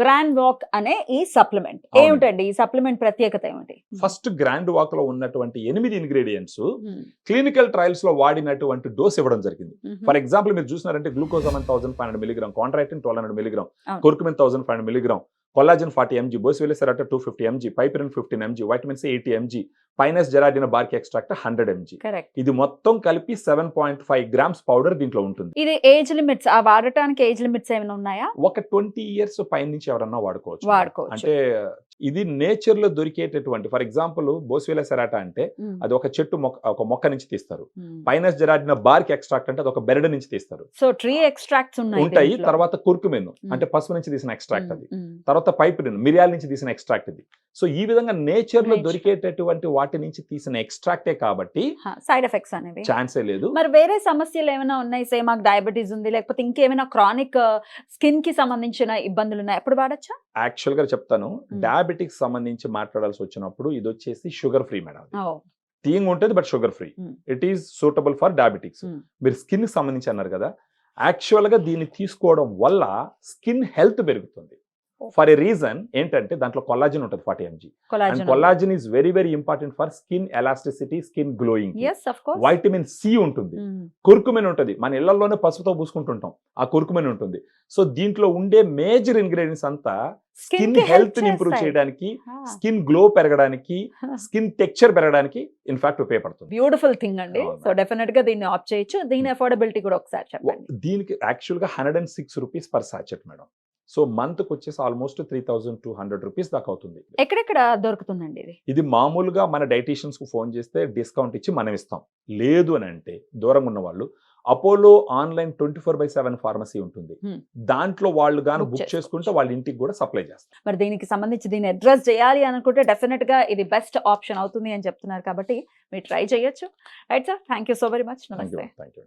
Grand walk అనే ఈ supplement అవునండి. ఏమిటండి ఈ సప్లిమెంట్ ప్రత్యేకత ఏమిటి? ఫస్ట్ గ్రాండ్ వాక్ లో ఉన్నటువంటి 8 ఇంగ్రీడియంట్స్ క్లినికల్ ట్రయల్స్ లో వాడినటువంటి డోస్ ఇవ్వడం జరిగింది. ఫర్ ఎగ్జాంపుల్ మీరు చూసినారంటే గ్లూకోజామిన్ 1500 మిలిగ్రామ్, కాంట్రాక్టిన్ 1200 మిలిగ్రామ్, అవును. Curcumin 1500 milligram, collagen 40 mg, boswellia serrata 250 mg, piperine 15 mg, vitamin C 80 mg, pinus gerardiana bark extract 100 mg. Correct. ఇది మొత్తం కలిపి 7.5 గ్రామ్స్ పౌడర్ దీంట్లో ఉంటుంది. ఇది ఏజ్ లిమిట్స్ ఆ వాడటానికి ఏజ్ లిమిట్స్ ఏమైనా ఉన్నాయా? ఒక 20 ఇయర్స్ పై నుంచి ఎవరన్నా వాడుకోవచ్చు. వాడుకోవచ్చు. అంటే ఇది నేచర్ లో దొరికేటటువంటి, ఫర్ ఎగ్జాంపుల్ బోసివిలిసెరాటా అంటే అది ఒక చెట్టు ఒక మొక్క నుంచి తీస్తారు. పైనస్ జెరాడినా బార్క్ ఎక్స్ట్రాక్ట్ అంటే అది ఒక బెరడు నుంచి తీస్తారు. సో ట్రీ ఎక్స్ట్రాక్ట్స్ ఉంటాయి. తర్వాత కుర్కుమిన్ అంటే పసుపు నుంచి తీసిన ఎక్స్ట్రాక్ట్ అది. తర్వాత పైపిరిన్ మిరియాల నుంచి తీసిన ఎక్స్ట్రాక్ట్ ఇది. సో ఈ విధంగా నేచర్ లో దొరికేటటువంటి వాటి నుంచి తీసిన ఎక్స్ట్రాక్టే కాబట్టి సైడ్ ఎఫెక్ట్స్ అనేవి ఛాన్సే లేదు. మరి వేరే సమస్యలు ఏమైనా ఉన్నాయి? సే మాకు డయాబెటీస్ ఉంది, లేకపోతే ఇంకేమైనా క్రానిక్ స్కిన్ కి సంబంధించిన ఇబ్బందులు ఉన్నాయి, ఎప్పుడు వాడచ్చా? యాక్చువల్ గా చెప్తాను, డయాబెటిక్స్ సంబంధించి మాట్లాడాల్సి వచ్చినప్పుడు ఇది వచ్చేసి షుగర్ ఫ్రీ మేడం. థింగ్ ఉంటుంది but sugar free. It is suitable for diabetics. మీరు స్కిన్ కి సంబంధించి అన్నారు కదా, యాక్చువల్ గా దీన్ని తీసుకోవడం వల్ల స్కిన్ హెల్త్ పెరుగుతుంది. ఫర్ ఏ రీజన్ ఏంటంటే దాంట్లో కొల్లాజన్ ఉంటుంది 40 mg. Collagen is very very important for skin elasticity, skin glowing. Vitamin C ఉంటుంది, కుర్కుమిన్ ఉంటుంది. మన ఇళ్లలోనే పసుపుతో పూసుకుంటుంటాం, ఆ కుర్కుమిన్ ఉంటుంది. సో దీంట్లో ఉండే మేజర్ ఇంగ్రీడియంట్స్ అంతా స్కిన్ హెల్త్ ని ఇంప్రూవ్ చేయడానికి, స్కిన్ గ్లో పెరగడానికి, స్కిన్ టెక్స్చర్ పెరగడానికి ఇన్ఫాక్ట్ ఉపయోగపడుతుంది. బ్యూటిఫుల్ థింగ్ అండి. సో డెఫినెట్ గా దీన్ని ఆప్ట్ చేయొచ్చు. దీని అఫోర్డబిలిటీ కూడా ఒకసారి చెప్పండి. దీనికి యాక్చువల్ గా 106 rupees per sachet madam. So month కి వచ్చేసి ఆల్మోస్ట్ 3200 రూపీస్ దాకా అవుతుంది. ఎక్కడెక్కడ దొరుకుతుందండి ఇది? ఇది మామూలుగా మన డైటీషియన్స్ కు ఫోన్ చేస్తే డిస్కౌంట్ ఇచ్చి మనం ఇస్తాం. లేదు అని అంటే దూరంగా ఉన్న వాళ్ళు అపోలో ఆన్లైన్ 24/7 ఫార్మసీ ఉంటుంది. దాంట్లో వాళ్ళు గాను బుక్ చేసుకుంటే వాళ్ళ ఇంటికి కూడా సప్లై చేస్తారు. మరి దీనికి సంబంధించి దీన్ని అడ్రస్ చేయాలి అనుకుంటే డెఫినెట్ గా ఇది బెస్ట్ ఆప్షన్ అవుతుంది అని చెప్తున్నారు కాబట్టి మీరు ట్రై చేయొచ్చు. Right sir, thank you so very much. నమస్తే. Thank you.